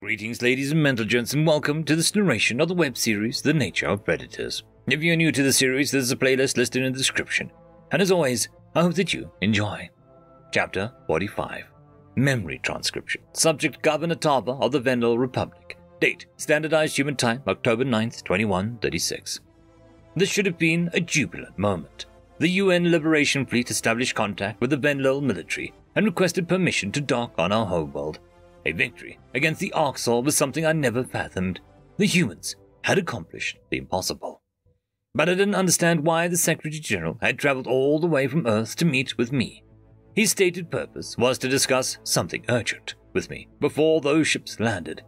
Greetings, ladies and gents, and welcome to this narration of the web series, The Nature of Predators. If you're new to the series, there's a playlist listed in the description. And as always, I hope that you enjoy. Chapter 45. Memory Transcription. Subject Governor Tava of the Vendel Republic. Date Standardized Human Time, October 9th, 2136. This should have been a jubilant moment. The UN Liberation Fleet established contact with the Vendel military and requested permission to dock on our homeworld. A victory against the Orcs was something I never fathomed. The humans had accomplished the impossible. But I didn't understand why the Secretary-General had traveled all the way from Earth to meet with me. His stated purpose was to discuss something urgent with me before those ships landed.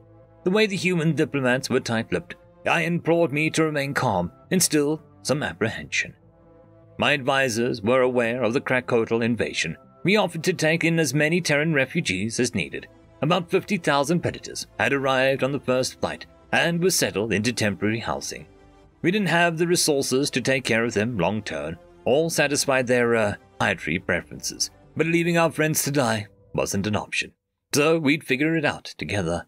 The way the human diplomats were tight-lipped, I implored me to remain calm and still some apprehension. My advisors were aware of the Krakotl invasion. We offered to take in as many Terran refugees as needed. About 50,000 predators had arrived on the first flight and were settled into temporary housing. We didn't have the resources to take care of them long-term or satisfy their dietary preferences, but leaving our friends to die wasn't an option, so we'd figure it out together.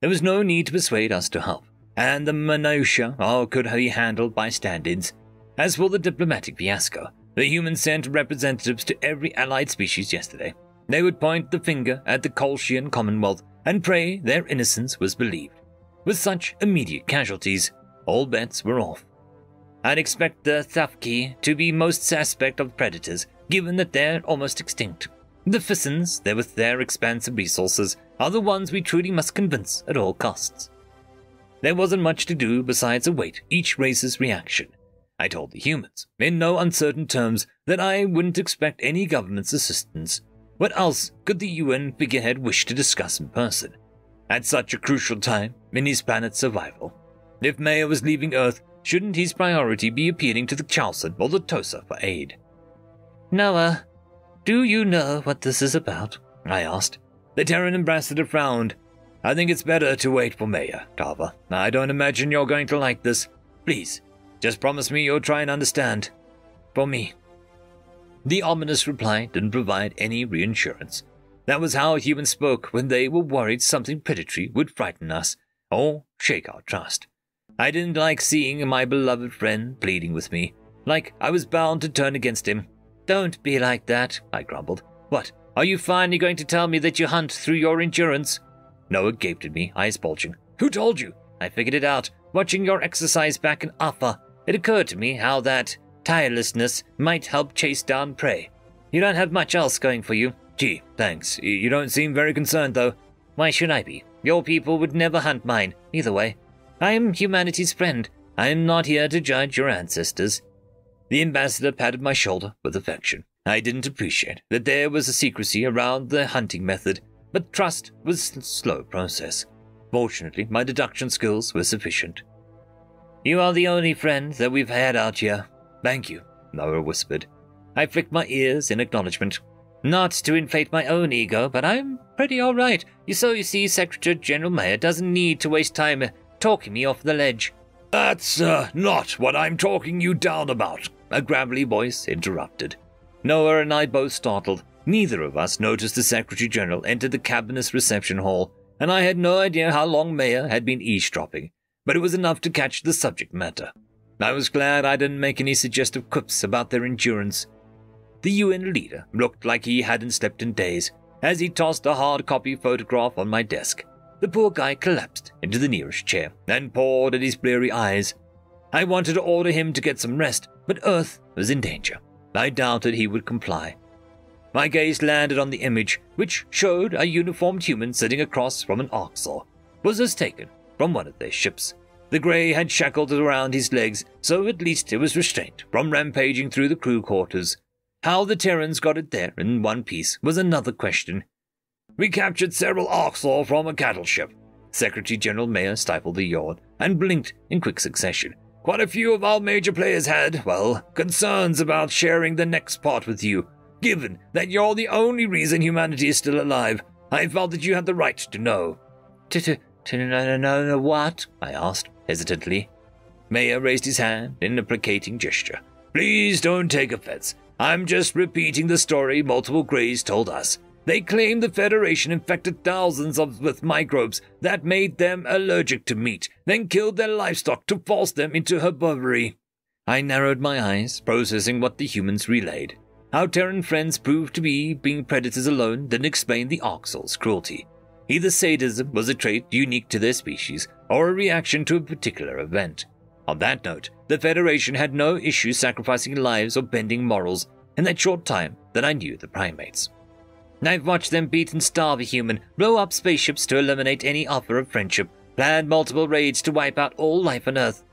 There was no need to persuade us to help, and the minutiae could be handled by stand-ins. As for the diplomatic fiasco, the humans sent representatives to every allied species yesterday. They would point the finger at the Kolshian Commonwealth and pray their innocence was believed. With such immediate casualties, all bets were off. I'd expect the Thafki to be most suspect of predators, given that they're almost extinct. The Fissons, there with their expansive resources, are the ones we truly must convince at all costs. There wasn't much to do besides await each race's reaction. I told the humans, in no uncertain terms, that I wouldn't expect any government's assistance. What else could the UN figurehead wish to discuss in person, at such a crucial time in his planet's survival? If Maya was leaving Earth, shouldn't his priority be appealing to the Chalcen or the Tosa for aid? Noah, do you know what this is about? I asked. The Terran ambassador frowned. I think it's better to wait for Maya, Tava. I don't imagine you're going to like this. Please, just promise me you'll try and understand. For me. The ominous reply didn't provide any reassurance. That was how humans spoke when they were worried something predatory would frighten us or shake our trust. I didn't like seeing my beloved friend pleading with me, like I was bound to turn against him. Don't be like that, I grumbled. What, are you finally going to tell me that you hunt through your endurance? Noah gaped at me, eyes bulging. Who told you? I figured it out, watching your exercise back in Alpha. It occurred to me how that tirelessness might help chase down prey. You don't have much else going for you. Gee, thanks. You don't seem very concerned, though. Why should I be? Your people would never hunt mine, either way. I am humanity's friend. I am not here to judge your ancestors. The ambassador patted my shoulder with affection. I didn't appreciate that there was a secrecy around the hunting method, but trust was a slow process. Fortunately, my deduction skills were sufficient. You are the only friend that we've had out here. Thank you, Noah whispered. I flicked my ears in acknowledgement. Not to inflate my own ego, but I'm pretty all right. You see, Secretary-General Mayer doesn't need to waste time talking me off the ledge. That's not what I'm talking you down about, a gravelly voice interrupted. Noah and I both startled. Neither of us noticed the Secretary-General enter the cabinet's reception hall, and I had no idea how long Mayer had been eavesdropping, but it was enough to catch the subject matter. I was glad I didn't make any suggestive quips about their endurance. The UN leader looked like he hadn't slept in days as he tossed a hard copy photograph on my desk. The poor guy collapsed into the nearest chair and pawed at his bleary eyes. I wanted to order him to get some rest, but Earth was in danger. I doubted he would comply. My gaze landed on the image, which showed a uniformed human sitting across from an Orcs. Was as taken from one of their ships. The grey had shackled around his legs, so at least it was restrained from rampaging through the crew quarters. How the Terrans got it there in one piece was another question. We captured several Orcs from a cattle ship. Secretary-General Mayer stifled a yawn and blinked in quick succession. Quite a few of our major players had, concerns about sharing the next part with you. Given that you're the only reason humanity is still alive, I felt that you had the right to know. To what? I asked, hesitantly. Mayer raised his hand in a placating gesture. Please don't take offense. I'm just repeating the story multiple Greys told us. They claim the Federation infected thousands with microbes that made them allergic to meat, then killed their livestock to force them into herbivory. I narrowed my eyes, processing what the humans relayed. Our Terran friends proved to be being predators alone didn't explain the Oxal's cruelty. Either sadism was a trait unique to their species, or a reaction to a particular event. On that note, the Federation had no issue sacrificing lives or bending morals in that short time that I knew the primates. I've watched them beat and starve a human, blow up spaceships to eliminate any offer of friendship, plan multiple raids to wipe out all life on Earth.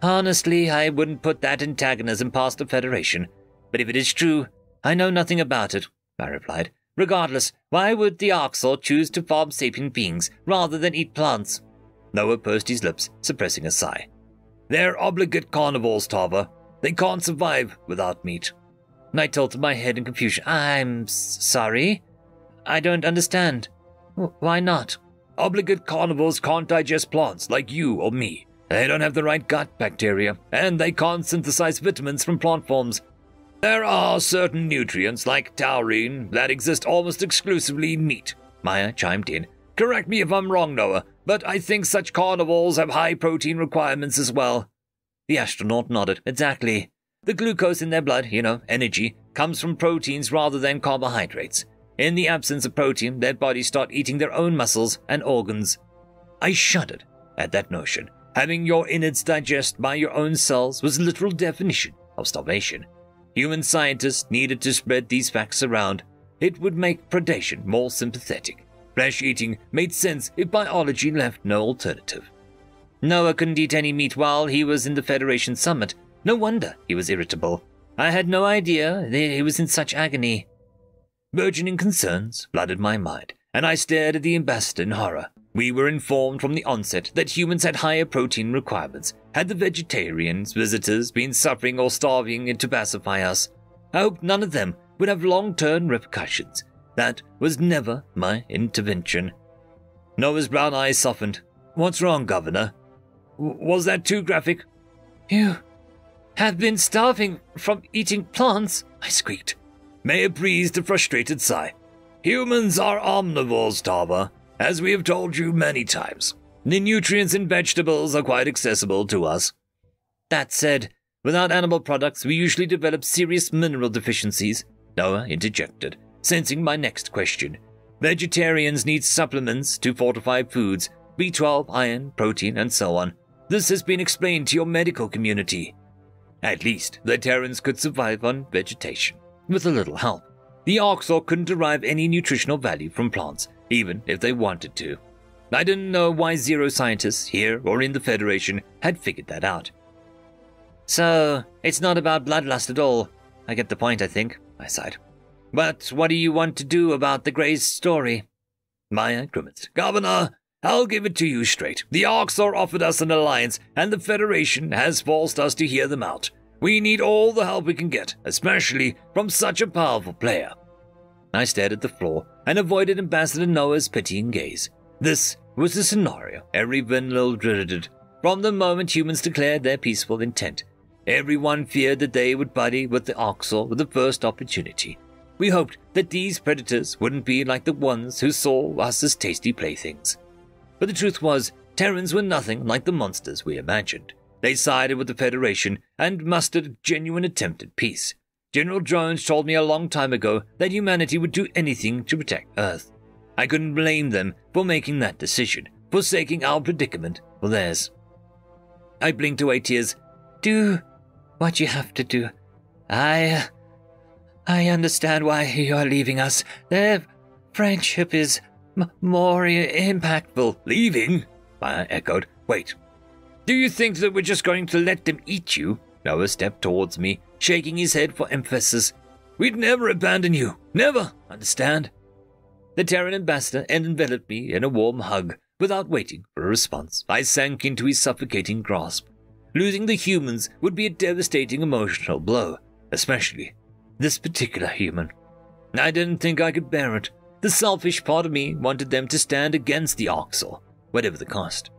Honestly, I wouldn't put that antagonism past the Federation, but if it is true, I know nothing about it, I replied. Regardless, why would the Oxal choose to farm sapient beings rather than eat plants? Noah pursed his lips, suppressing a sigh. They're obligate carnivores, Tava. They can't survive without meat. I tilted my head in confusion. I'm sorry? I don't understand. Why not? Obligate carnivores can't digest plants like you or me. They don't have the right gut bacteria, and they can't synthesize vitamins from plant forms. There are certain nutrients, like taurine, that exist almost exclusively in meat, Maya chimed in. Correct me if I'm wrong, Noah, but I think such carnivores have high protein requirements as well. The astronaut nodded. Exactly. The glucose in their blood, energy, comes from proteins rather than carbohydrates. In the absence of protein, their bodies start eating their own muscles and organs. I shuddered at that notion. Having your innards digest by your own cells was a literal definition of starvation. Human scientists needed to spread these facts around. It would make predation more sympathetic. Flesh eating made sense if biology left no alternative. Noah couldn't eat any meat while he was in the Federation summit. No wonder he was irritable. I had no idea that he was in such agony. Burgeoning concerns flooded my mind, and I stared at the ambassador in horror. We were informed from the onset that humans had higher protein requirements. Had the vegetarians, visitors, been suffering or starving to pacify us? I hoped none of them would have long-term repercussions. That was never my intervention. Noah's brown eyes softened. What's wrong, Governor? Was that too graphic? You have been starving from eating plants, I squeaked. Maya breathed a frustrated sigh. Humans are omnivores, Tava, as we have told you many times. The nutrients in vegetables are quite accessible to us. That said, without animal products, we usually develop serious mineral deficiencies, Noah interjected, sensing my next question. Vegetarians need supplements to fortify foods, B12, iron, protein, and so on. This has been explained to your medical community. At least, the Terrans could survive on vegetation, with a little help. The Oxal couldn't derive any nutritional value from plants, even if they wanted to. I didn't know why zero scientists, here or in the Federation, had figured that out. So, it's not about bloodlust at all. I get the point, I think, I sighed. But what do you want to do about the Grey's story? Maya grimaced. Governor, I'll give it to you straight. The Oxal offered us an alliance, and the Federation has forced us to hear them out. We need all the help we can get, especially from such a powerful player. I stared at the floor and avoided Ambassador Noah's pitying gaze. This was the scenario every Vinlil dreaded. From the moment humans declared their peaceful intent, everyone feared that they would buddy with the Oxal with the first opportunity. We hoped that these predators wouldn't be like the ones who saw us as tasty playthings. But the truth was, Terrans were nothing like the monsters we imagined. They sided with the Federation and mustered a genuine attempt at peace. General Jones told me a long time ago that humanity would do anything to protect Earth. I couldn't blame them for making that decision, forsaking our predicament for theirs. I blinked away tears. Do what you have to do. I understand why you're leaving us. Their friendship is more impactful. Leaving? Maya echoed. Wait. Do you think that we're just going to let them eat you? Noah stepped towards me, shaking his head for emphasis. We'd never abandon you. Never. Understand? The Terran ambassador enveloped me in a warm hug. Without waiting for a response, I sank into his suffocating grasp. Losing the humans would be a devastating emotional blow, especially this particular human. I didn't think I could bear it. The selfish part of me wanted them to stand against the Oxal, whatever the cost.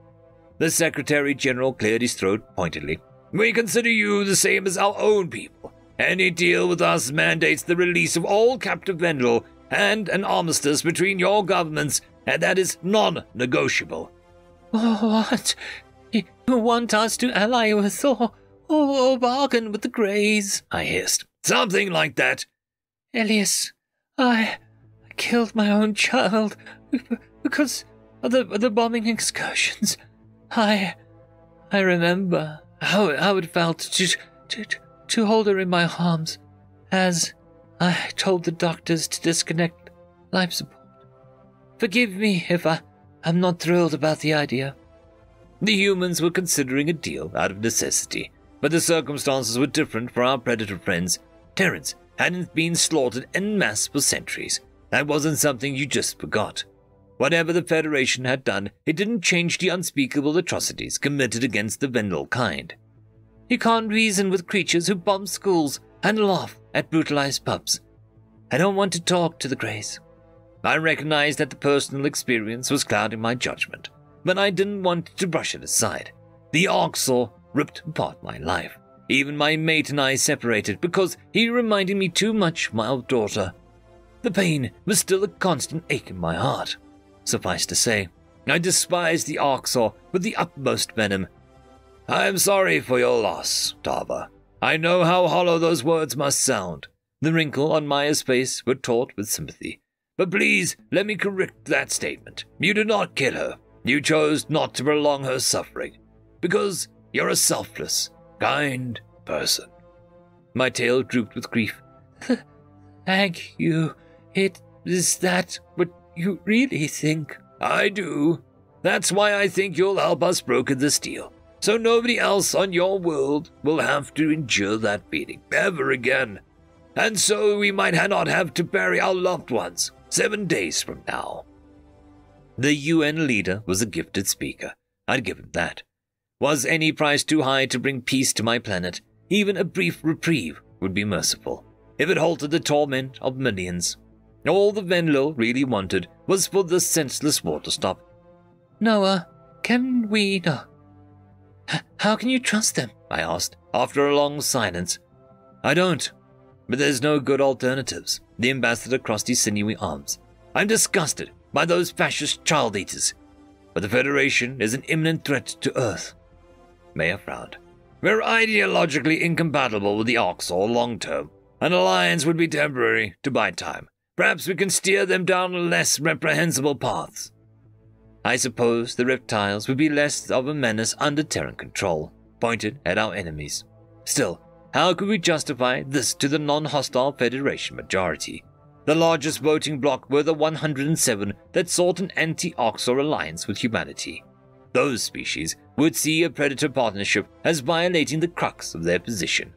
The Secretary General cleared his throat pointedly. We consider you the same as our own people. Any deal with us mandates the release of all captive Vendel and an armistice between your governments, and that is non-negotiable." "What? You want us to ally with or bargain with the Greys?" I hissed. "Something like that." "Elias, I killed my own child because of the bombing excursions. I remember how it felt to hold her in my arms as I told the doctors to disconnect life support. Forgive me if I'm not thrilled about the idea." The humans were considering a deal out of necessity, but the circumstances were different for our predator friends. Terrans hadn't been slaughtered en masse for centuries. That wasn't something you just forgot. Whatever the Federation had done, it didn't change the unspeakable atrocities committed against the Vendel kind. "You can't reason with creatures who bomb schools and laugh at brutalized pups. I don't want to talk to the Greys." I recognized that the personal experience was clouding my judgment, but I didn't want to brush it aside. The Orcs ripped apart my life. Even my mate and I separated because he reminded me too much of my old daughter. The pain was still a constant ache in my heart. Suffice to say, I despised the Orcs with the utmost venom. "I am sorry for your loss, Tava. I know how hollow those words must sound." The wrinkle on Maya's face was taut with sympathy. "But please, let me correct that statement. You did not kill her. You chose not to prolong her suffering, because you're a selfless, kind person." My tail drooped with grief. "Thank you. Is that what you really think?" "I do. That's why I think you'll help us broker this deal, so nobody else on your world will have to endure that feeling ever again. And so we might not have to bury our loved ones 7 days from now." The UN leader was a gifted speaker. I'd give him that. Was any price too high to bring peace to my planet? Even a brief reprieve would be merciful, if it halted the torment of millions. All the Venlo really wanted was for the senseless war to stop. "Noah, can we know? How can you trust them?" I asked, after a long silence. "I don't. But there's no good alternatives." The ambassador crossed his sinewy arms. "I'm disgusted by those fascist child-eaters. But the Federation is an imminent threat to Earth." Maya frowned. "We're ideologically incompatible with the Orcs long-term. An alliance would be temporary, to buy time. Perhaps we can steer them down less reprehensible paths." I suppose the reptiles would be less of a menace under Terran control, pointed at our enemies. Still, how could we justify this to the non-hostile Federation majority? The largest voting bloc were the 107 that sought an anti-Oxor alliance with humanity. Those species would see a predator partnership as violating the crux of their position.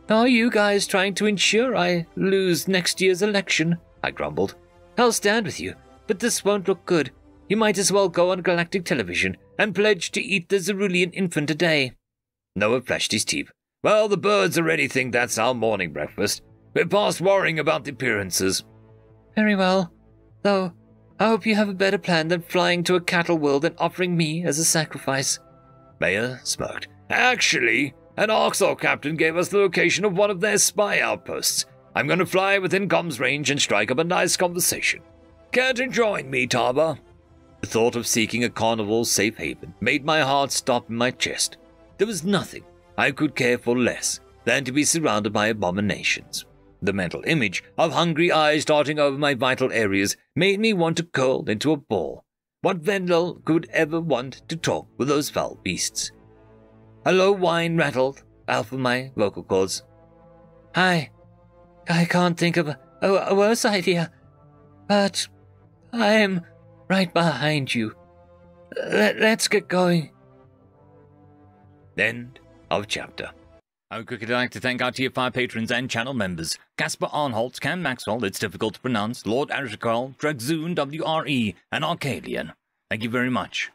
"Are you guys trying to ensure I lose next year's election?" I grumbled. "I'll stand with you, but this won't look good. You might as well go on galactic television and pledge to eat the Zerulean infant a day." Noah flashed his teeth. "Well, the birds already think that's our morning breakfast. We're past worrying about the appearances." "Very well. Though, I hope you have a better plan than flying to a cattle world and offering me as a sacrifice." Maya smirked. "Actually, an Oxor captain gave us the location of one of their spy outposts. I'm going to fly within comms range and strike up a nice conversation. Care to join me, Taba?" The thought of seeking a carnival's safe haven made my heart stop in my chest. There was nothing I could care for less than to be surrounded by abominations. The mental image of hungry eyes darting over my vital areas made me want to curl into a ball. What Vendel could ever want to talk with those foul beasts? A low whine rattled out of my vocal cords. I can't think of a worse idea, but I am right behind you. Let's get going." End of chapter. I would quickly like to thank our Tier 5 patrons and channel members: Casper Arnholtz, Cam Maxwell, it's difficult to pronounce, Lord Arishikal, Dragzoon W.R.E, and Arcadian. Thank you very much.